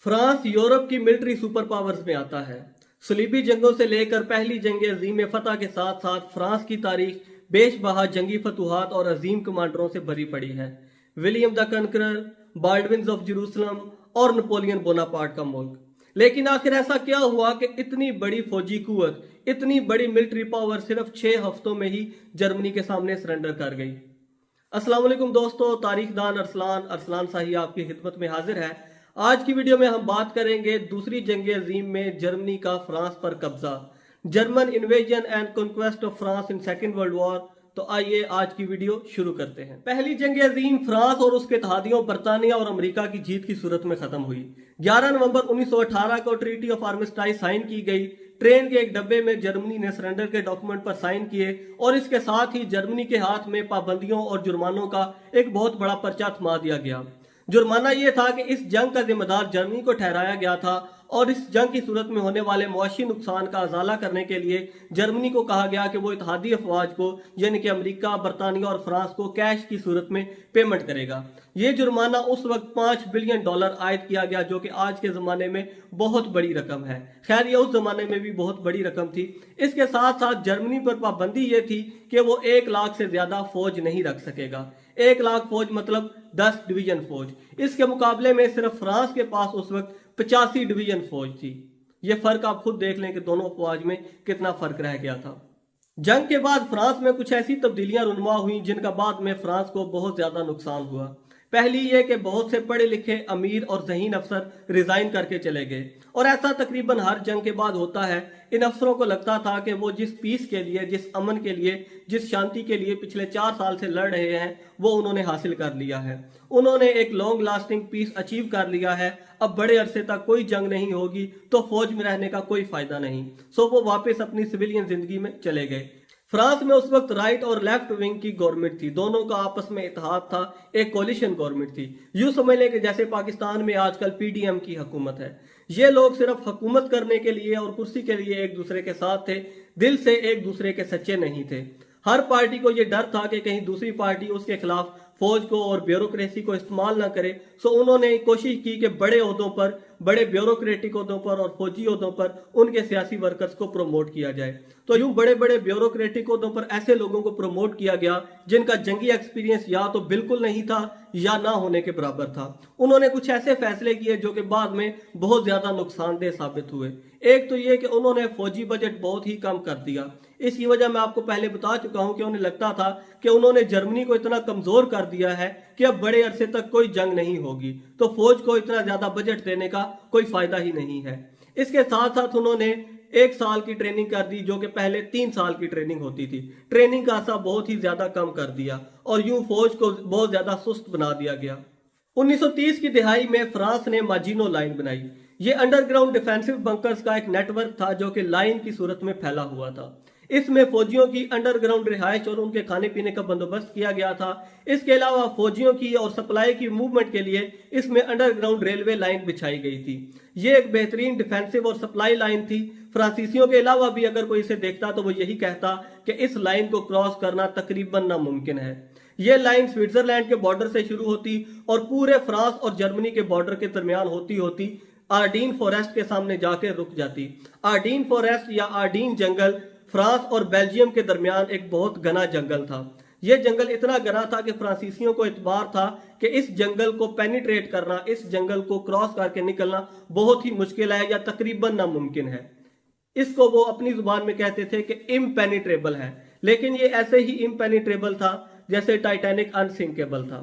France Europe की military super powers में आता है। सलीबी जंगों से लेकर पहली जंग अजीम फतह के साथ साथ फ्रांस की तारीख बेशबहा जंगी फतूहात और अजीम कमांडरों से भरी पड़ी है। William the Conqueror, Baldwin of Jerusalem और नेपोलियन बोनापार्ट का मुल्क। लेकिन आखिर ऐसा क्या हुआ कि इतनी बड़ी फौजी कुवत, इतनी बड़ी मिलिट्री पावर सिर्फ 6 हफ्तों में ही जर्मनी के सामने सरेंडर कर गई। अस्सलाम वालेकुम दोस्तों, तारीखदान अरसलान शाही आपकी खिदमत में हाजिर है। आज की वीडियो में हम बात करेंगे दूसरी जंग अजीम में जर्मनी का फ्रांस पर कब्जा, German invasion and conquest of France in second world war. तो आइए आज की वीडियो शुरू करते हैं। पहली जंग अजीम फ्रांस और उसके इत्तेहादियों बरतानिया और अमेरिका की जीत की सूरत में खत्म हुई। 11 नवंबर 1918 को ट्रीटी ऑफ आर्मिस्टाइज साइन की गई। ट्रेन के एक डब्बे में जर्मनी ने सरेंडर के डॉक्यूमेंट पर साइन किए और इसके साथ ही जर्मनी के हाथ में पाबंदियों और जुर्मानों का एक बहुत बड़ा पर्चा थमा दिया गया। जुर्माना यह था कि इस जंग का जिम्मेदार जर्मनी को ठहराया गया था और इस जंग की सूरत में होने वाले मुआशी नुकसान का अजाला करने के लिए जर्मनी को कहा गया कि वो इत्तेहादी अफवाज को यानी कि अमेरिका, बरतानिया और फ्रांस को कैश की सूरत में पेमेंट करेगा। ये जुर्माना उस वक्त $5 बिलियन आयद किया गया, जो कि आज के जमाने में बहुत बड़ी रकम है। खैर ये उस जमाने में भी बहुत बड़ी रकम थी। इसके साथ साथ जर्मनी पर पाबंदी ये थी कि वो 1 लाख से ज्यादा फौज नहीं रख सकेगा। 1 लाख फौज मतलब 10 डिवीजन फौज। इसके मुकाबले में सिर्फ फ्रांस के पास उस वक्त 85 डिवीजन फौज थी। ये फर्क आप खुद देख लें कि दोनों फौज में कितना फर्क रह गया था। जंग के बाद फ्रांस में कुछ ऐसी तब्दीलियां रुनमा हुई जिनका बाद में फ्रांस को बहुत ज्यादा नुकसान हुआ। पहली ये कि बहुत से पढ़े लिखे अमीर और ज़हीन अफसर रिजाइन करके चले गए और ऐसा तकरीबन हर जंग के बाद होता है। इन अफसरों को लगता था कि वो जिस पीस के लिए, जिस अमन के लिए, जिस शांति के लिए पिछले 4 साल से लड़ रहे हैं वो उन्होंने हासिल कर लिया है। उन्होंने एक लॉन्ग लास्टिंग पीस अचीव कर लिया है। अब बड़े अरसे तक कोई जंग नहीं होगी तो फौज में रहने का कोई फायदा नहीं। सो वो वापस अपनी सिविलियन जिंदगी में चले गए। फ्रांस में उस वक्त राइट और लेफ्ट विंग की गवर्नमेंट थी, दोनों का आपस में इत्तेहाद था, एक कोलिशन गवर्नमेंट थी। यूं समझ लें कि जैसे पाकिस्तान में आजकल पीडीएम की हुकूमत है। ये लोग सिर्फ हुकूमत करने के लिए और कुर्सी के लिए एक दूसरे के साथ थे, दिल से एक दूसरे के सच्चे नहीं थे। हर पार्टी को यह डर था कि कहीं दूसरी पार्टी उसके खिलाफ फौज को और ब्यूरोक्रेसी को इस्तेमाल ना करे। सो उन्होंने कोशिश की कि बड़े ओहदों पर, बड़े ब्यूरोक्रेटिक ओहदों पर और फौजी ओहदों पर उनके सियासी वर्कर्स को प्रमोट किया जाए। तो यूं बड़े बड़े ब्यूरोक्रेटिक ओहदों पर ऐसे लोगों को प्रमोट किया गया जिनका जंगी एक्सपीरियंस या तो बिल्कुल नहीं था या ना होने के बराबर था। उन्होंने कुछ ऐसे फैसले किए जो कि बाद में बहुत ज्यादा नुकसानदेह साबित हुए। एक तो ये कि उन्होंने फौजी बजट बहुत ही कम कर दिया। इसकी वजह मैं आपको पहले बता चुका हूं कि उन्हें लगता था कि उन्होंने जर्मनी को इतना कमजोर कर दिया है कि अब बड़े अरसे तक कोई जंग नहीं होगी, तो फौज को इतना ज्यादा बजट देने का कोई फायदा ही नहीं है। इसके साथ साथ उन्होंने 1 साल की ट्रेनिंग कर दी, जो कि पहले 3 साल की ट्रेनिंग होती थी। ट्रेनिंग का अरसा बहुत ही ज्यादा कम कर दिया और यूं फौज को बहुत ज्यादा सुस्त बना दिया गया। 1930 की दिहाई में फ्रांस ने माजिनो लाइन बनाई। ये अंडरग्राउंड डिफेंसिव बंकर्स का एक नेटवर्क था जो कि लाइन की सूरत में फैला हुआ था। इसमें फौजियों की अंडरग्राउंड रिहाइश और उनके खाने पीने का बंदोबस्त किया गया था। इसके अलावा फौजियों की और सप्लाई की मूवमेंट के लिए इसमें अंडरग्राउंड रेलवे लाइन बिछाई गई थी। ये एक बेहतरीन डिफेंसिव और सप्लाई लाइन थी। फ्रांसीसियों के अलावा भी अगर कोई इसे देखता तो वो यही कहता कि इस लाइन को क्रॉस करना तकरीबन नामुमकिन है। ये लाइन स्विट्जरलैंड के बॉर्डर से शुरू होती और पूरे फ्रांस और जर्मनी के बॉर्डर के दरमियान होती होती आर्डीन फॉरेस्ट के सामने जाकर रुक जाती। आर्डीन फॉरेस्ट या आर्डीन जंगल फ्रांस और बेल्जियम के दरमियान एक बहुत घना जंगल था। यह जंगल इतना घना था कि फ्रांसीसियों को इतबार था कि इस जंगल को पेनिट्रेट करना, इस जंगल को क्रॉस करके निकलना बहुत ही मुश्किल है या तकरीबन नामुमकिन है। इसको वो अपनी जुबान में कहते थे कि इम्पेनिट्रेबल है, लेकिन ये ऐसे ही इम्पेनिट्रेबल था जैसे टाइटैनिक अनसिंकेबल था।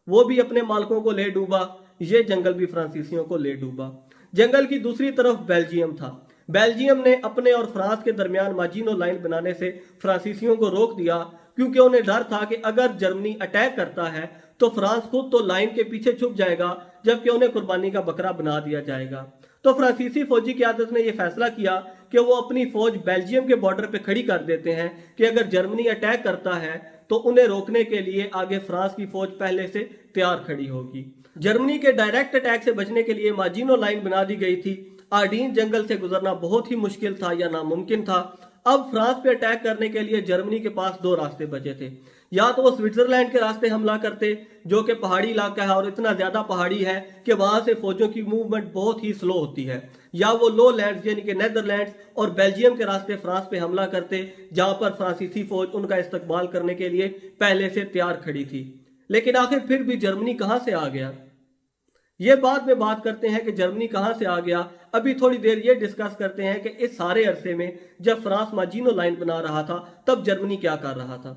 वो भी अपने मालकों को ले डूबा, ये जंगल भी फ्रांसीसियों को ले डूबा। जंगल की दूसरी तरफ बेल्जियम था। बेल्जियम ने अपने और फ्रांस के दरमियान माजिनो लाइन बनाने से फ्रांसीसियों को रोक दिया, क्योंकि उन्हें डर था कि अगर जर्मनी अटैक करता है तो फ्रांस खुद तो लाइन के पीछे छुप जाएगा, जबकि उन्हें कुर्बानी का बकरा बना दिया जाएगा। तो फ्रांसीसी फौजी क़यादत ने यह फैसला किया कि वो अपनी फौज बेल्जियम के बॉर्डर पे खड़ी कर देते हैं कि अगर जर्मनी अटैक करता है तो उन्हें रोकने के लिए आगे फ्रांस की फौज पहले से तैयार खड़ी होगी। जर्मनी के डायरेक्ट अटैक से बचने के लिए माजिनो लाइन बना दी गई थी। आर्डीन जंगल से गुजरना बहुत ही मुश्किल था या नामुमकिन था। अब फ्रांस पे अटैक करने के लिए जर्मनी के पास दो रास्ते बचे थे। या तो वो स्विट्जरलैंड के रास्ते हमला करते, जो कि पहाड़ी इलाका है और इतना ज्यादा पहाड़ी है कि वहां से फौजों की मूवमेंट बहुत ही स्लो होती है, या वो लो लैंड यानी कि नेदरलैंड्स और बेल्जियम के रास्ते फ्रांस पे हमला करते, जहां पर फ्रांसीसी फौज उनका इस्तकबाल करने के लिए पहले से तैयार खड़ी थी। लेकिन आखिर फिर भी जर्मनी कहां से आ गया, ये बाद में बात करते हैं कि जर्मनी कहां से आ गया। अभी थोड़ी देर ये डिस्कस करते हैं कि इस सारे अरसे में जब फ्रांस माजिनो लाइन बना रहा था तब जर्मनी क्या कर रहा था।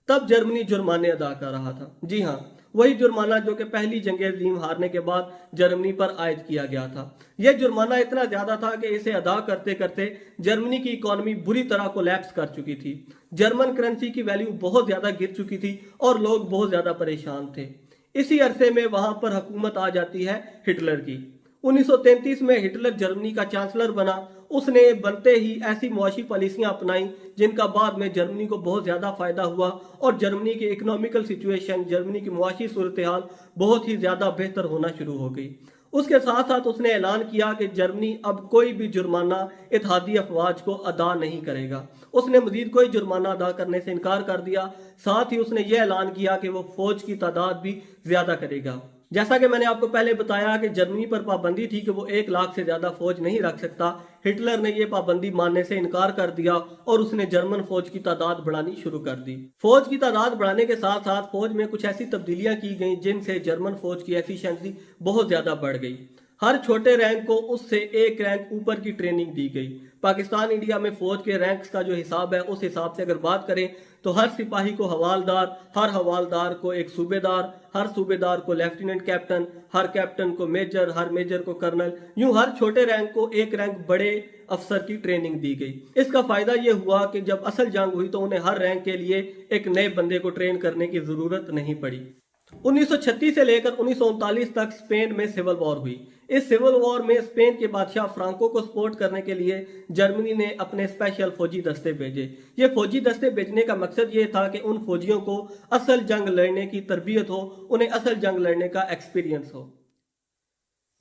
तब जर्मनी जुर्माने अदा कर रहा था। जी हाँ, वही जुर्माना जो कि पहली जंग अज़ीम हारने के बाद जर्मनी पर आयद किया गया था। यह जुर्माना इतना ज्यादा था कि इसे अदा करते करते जर्मनी की इकोनॉमी बुरी तरह कोलैप्स कर चुकी थी। जर्मन करेंसी की वैल्यू बहुत ज्यादा गिर चुकी थी और लोग बहुत ज्यादा परेशान थे। इसी अरसे में वहां पर हुकूमत आ जाती है हिटलर की। 1933 में हिटलर जर्मनी का चांसलर बना। उसने बनते ही ऐसी मुआशी पॉलिसियां अपनाई जिनका बाद में जर्मनी को बहुत ज्यादा फायदा हुआ और जर्मनी की इकोनॉमिकल सिचुएशन, जर्मनी की मुआशी सूरत हाल बहुत ही ज्यादा बेहतर होना शुरू हो गई। उसके साथ साथ उसने ऐलान किया कि जर्मनी अब कोई भी जुर्माना इत्तेहादी अफवाज को अदा नहीं करेगा। उसने मजीद कोई जुर्माना अदा करने से इनकार कर दिया। साथ ही उसने यह ऐलान किया कि वो फौज की तादाद भी ज्यादा करेगा। जैसा कि मैंने आपको पहले बताया कि जर्मनी पर पाबंदी थी कि वो 1 लाख से ज्यादा फौज नहीं रख सकता। हिटलर ने यह पाबंदी मानने से इनकार कर दिया और उसने जर्मन फौज की तादाद बढ़ानी शुरू कर दी। फौज की तादाद बढ़ाने के साथ साथ फौज में कुछ ऐसी तब्दीलियां की गई जिनसे जर्मन फौज की एफिशिएंसी बहुत ज्यादा बढ़ गई। हर छोटे रैंक को उससे एक रैंक ऊपर की ट्रेनिंग दी गई। पाकिस्तान इंडिया में फौज के रैंक्स का जो हिसाब है उस हिसाब से अगर बात करें तो हर सिपाही को हवालदार, हर हवालदार को एक सूबेदार, हर सूबेदार को लेफ्टिनेंट कैप्टन, हर कैप्टन को मेजर, हर मेजर को कर्नल, यूं हर छोटे रैंक को एक रैंक बड़े अफसर की ट्रेनिंग दी गई। इसका फायदा यह हुआ कि जब असल जंग हुई तो उन्हें हर रैंक के लिए एक नए बंदे को ट्रेन करने की जरूरत नहीं पड़ी। 1936 से लेकर 1939 तक स्पेन में सिविल वॉर हुई। इस सिविल वॉर में स्पेन के बादशाह फ्रांको को सपोर्ट करने के लिए जर्मनी ने अपने स्पेशल फौजी दस्ते भेजे। ये फौजी दस्ते भेजने का मकसद ये था कि उन फौजियों को असल जंग लड़ने की तरबियत हो, उन्हें असल जंग लड़ने का एक्सपीरियंस हो।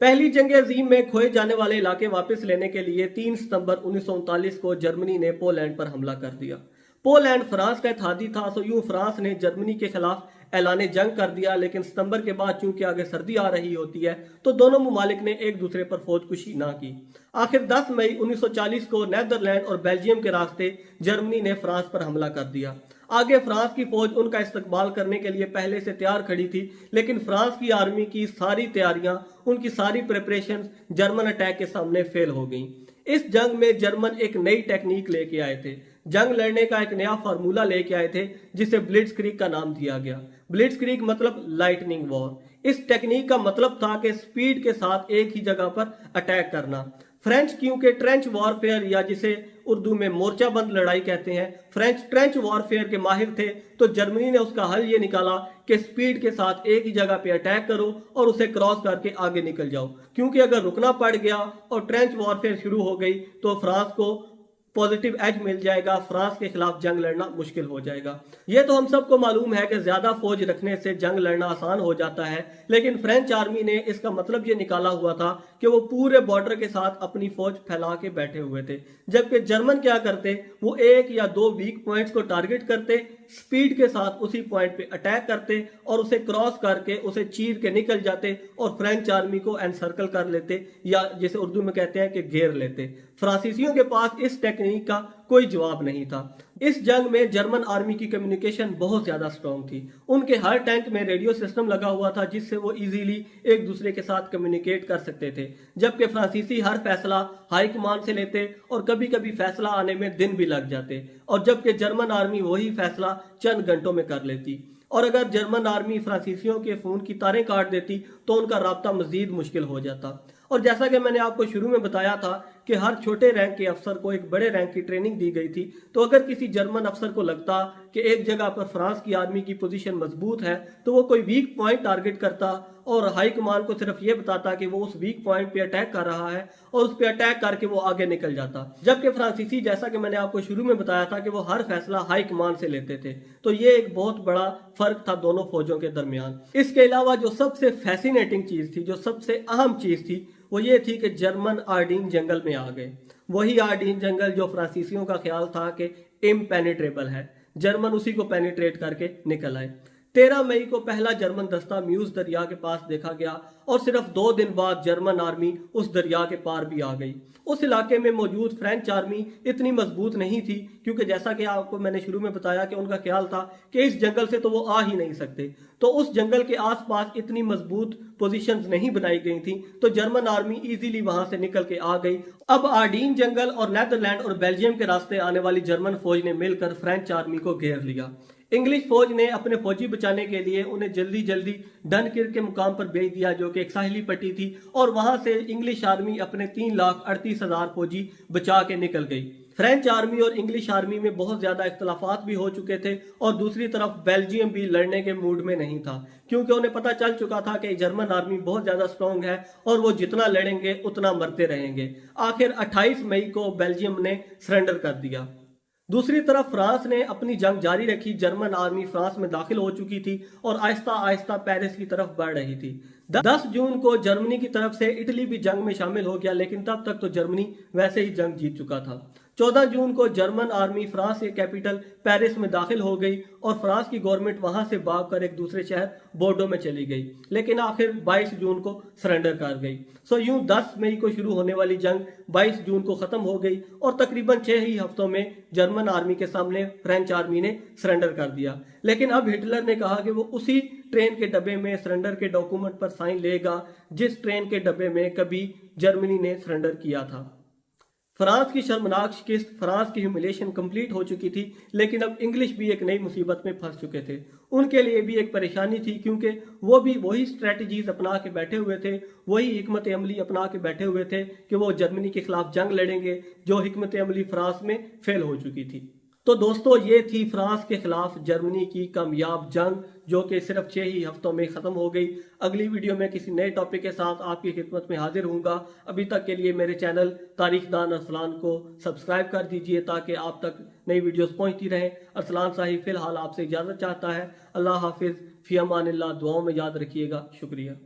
पहली जंग अजीम में खोए जाने वाले इलाके वापस लेने के लिए 3 सितंबर 1939 को जर्मनी ने पोलैंड पर हमला कर दिया। पोलैंड फ्रांस का इत्तेहादी था, सो यूं फ्रांस ने जर्मनी के खिलाफ ऐलाने जंग कर दिया। लेकिन सितंबर के बाद चूंकि आगे सर्दी आ रही होती है तो दोनों मुमालिक ने एक दूसरे पर फौजकुशी ना की। आखिर 10 मई 1940 को नेदरलैंड और बेल्जियम के रास्ते जर्मनी ने फ्रांस पर हमला कर दिया। आगे फ्रांस की फौज उनका इस्तकबाल करने के लिए पहले से तैयार खड़ी थी, लेकिन फ्रांस की आर्मी की सारी तैयारियां, उनकी सारी प्रिपरेशन जर्मन अटैक के सामने फेल हो गई। इस जंग में जर्मन एक नई टेक्निक लेके आए थे, जंग लड़ने का एक नया फार्मूला लेके आए थे जिसे ब्लिट्जक्रीग का नाम दिया गया। ब्लिट्जक्रीग मतलब लाइटनिंग वॉर। इस टेक्निक का मतलब था कि स्पीड के साथ एक ही जगह पर अटैक करना। फ्रेंच क्योंकि ट्रेंच वॉरफेयर या जिसे उर्दू में मोर्चाबंद लड़ाई कहते हैं, फ्रेंच ट्रेंच वॉरफेयर के माहिर थे, तो जर्मनी ने उसका हल ये निकाला कि स्पीड के साथ एक ही जगह पे अटैक करो और उसे क्रॉस करके आगे निकल जाओ, क्योंकि अगर रुकना पड़ गया और ट्रेंच वॉरफेयर शुरू हो गई तो फ्रांस को पॉजिटिव एज मिल जाएगा, फ्रांस के खिलाफ जंग लड़ना मुश्किल हो जाएगा। यह तो हम सबको मालूम है कि ज्यादा फौज रखने से जंग लड़ना आसान हो जाता है, लेकिन फ्रेंच आर्मी ने इसका मतलब ये निकाला हुआ था कि वो पूरे बॉर्डर के साथ अपनी फौज फैला के बैठे हुए थे। जबकि जर्मन क्या करते, वो 1 या 2 वीक पॉइंट्स को टारगेट करते, स्पीड के साथ उसी पॉइंट पे अटैक करते और उसे क्रॉस करके उसे चीर के निकल जाते और फ्रेंच आर्मी को एनसर्कल कर लेते, या जिसे उर्दू में कहते हैं कि घेर लेते। फ्रांसीसियों के पास इस टेक्निक का कोई जवाब नहीं था। इस जंग में जर्मन आर्मी की कम्युनिकेशन बहुत ज्यादा स्ट्रॉन्ग थी। उनके हर टैंक में रेडियो सिस्टम लगा हुआ था जिससे वो इजीली एक दूसरे के साथ कम्युनिकेट कर सकते थे, जबकि फ्रांसीसी हर फैसला हाई कमान से लेते और कभी कभी फैसला आने में दिन भी लग जाते, और जबकि जर्मन आर्मी वही फैसला चंद घंटों में कर लेती। और अगर जर्मन आर्मी फ्रांसीसियों के फोन की तारें काट देती तो उनका राब्ता मजीद मुश्किल हो जाता। और जैसा कि मैंने आपको शुरू में बताया था कि हर छोटे रैंक के अफसर को एक बड़े रैंक की ट्रेनिंग दी गई थी, तो अगर किसी जर्मन अफसर को लगता कि एक जगह पर फ्रांस की आर्मी की पोजीशन मजबूत है तो वो कोई वीक पॉइंट टारगेट करता और हाई कमान को सिर्फ ये बताता कि वो उस वीक पॉइंट पे अटैक कर रहा है और उस पे अटैक करके वो आगे निकल जाता। जबकि फ्रांसीसी, जैसा कि मैंने आपको शुरू में बताया था, कि वो हर फैसला हाई कमान से लेते थे। तो ये एक बहुत बड़ा फर्क था दोनों फौजों के दरमियान। इसके अलावा जो सबसे फैसिनेटिंग चीज थी, जो सबसे अहम चीज थी, वो ये थी कि जर्मन आर्डीन जंगल में आ गए। वही आर्डीन जंगल जो फ्रांसीसियों का ख्याल था कि इम्पेनिट्रेबल है। जर्मन उसी को पेनिट्रेट करके निकल आए। 13 मई को पहला जर्मन दस्ता म्यूज दरिया के पास देखा गया और सिर्फ 2 दिन बाद जर्मन आर्मी उस दरिया के पार भी आ गई। उस इलाके में मौजूद फ्रेंच आर्मी इतनी मजबूत नहीं थी, क्योंकि जैसा कि आपको मैंने शुरू में बताया कि उनका ख्याल था कि इस जंगल से तो वो आ ही नहीं सकते, तो उस जंगल के आसपास इतनी मजबूत पोजीशंस नहीं बनाई गई थी, तो जर्मन आर्मी इजीली वहां से निकल के आ गई। अब आर्डीन जंगल और नेदरलैंड और बेल्जियम के रास्ते आने वाली जर्मन फौज ने मिलकर फ्रेंच आर्मी को घेर लिया। इंग्लिश फौज ने अपने फौजी बचाने के लिए उन्हें जल्दी जल्दी डनकिर्क के मुकाम पर भेज दिया, जो कि एक साहिली पट्टी थी, और वहां से इंग्लिश आर्मी अपने 3,38,000 फौजी बचा के निकल गई। फ्रेंच आर्मी और इंग्लिश आर्मी में बहुत ज्यादा इख्तलाफात भी हो चुके थे और दूसरी तरफ बेल्जियम भी लड़ने के मूड में नहीं था, क्योंकि उन्हें पता चल चुका था कि जर्मन आर्मी बहुत ज्यादा स्ट्रॉन्ग है और वो जितना लड़ेंगे उतना मरते रहेंगे। आखिर 28 मई को बेल्जियम ने सरेंडर कर दिया। दूसरी तरफ फ्रांस ने अपनी जंग जारी रखी। जर्मन आर्मी फ्रांस में दाखिल हो चुकी थी और आहिस्ता आहिस्ता पेरिस की तरफ बढ़ रही थी। 10 जून को जर्मनी की तरफ से इटली भी जंग में शामिल हो गया, लेकिन तब तक तो जर्मनी वैसे ही जंग जीत चुका था। 14 जून को जर्मन आर्मी फ्रांस के कैपिटल पेरिस में दाखिल हो गई और फ्रांस की गवर्नमेंट वहां से भागकर एक दूसरे शहर बोर्डो में चली गई, लेकिन आखिर 22 जून को सरेंडर कर गई। सो यूं 10 मई को शुरू होने वाली जंग 22 जून को खत्म हो गई और तकरीबन 6 ही हफ्तों में जर्मन आर्मी के सामने फ्रेंच आर्मी ने सरेंडर कर दिया। लेकिन अब हिटलर ने कहा कि वो उसी ट्रेन के डब्बे में सरेंडर के डॉक्यूमेंट पर साइन लेगा जिस ट्रेन के डब्बे में कभी जर्मनी ने सरेंडर किया था। फ्रांस की शर्मनाक शिकस्त, फ्रांस की ह्यूमिलेशन कंप्लीट हो चुकी थी, लेकिन अब इंग्लिश भी एक नई मुसीबत में फंस चुके थे। उनके लिए भी एक परेशानी थी, क्योंकि वो भी वही स्ट्रेटजीज अपना के बैठे हुए थे, वही हिकमत अमली अपना के बैठे हुए थे कि वो जर्मनी के खिलाफ जंग लड़ेंगे, जो हिकमत अमली फ्रांस में फेल हो चुकी थी। तो दोस्तों, ये थी फ्रांस के खिलाफ जर्मनी की कामयाब जंग, जो कि सिर्फ 6 ही हफ्तों में खत्म हो गई। अगली वीडियो में किसी नए टॉपिक के साथ आपकी खिदमत में हाजिर होऊंगा। अभी तक के लिए मेरे चैनल तारीखदान अरसलान को सब्सक्राइब कर दीजिए ताकि आप तक नई वीडियोस पहुंचती रहें। अरसलान साहिब फिलहाल आपसे इजाजत चाहता है। अल्लाह हाफिज, फी अमानिल्लाह। दुआओं में याद रखिएगा। शुक्रिया।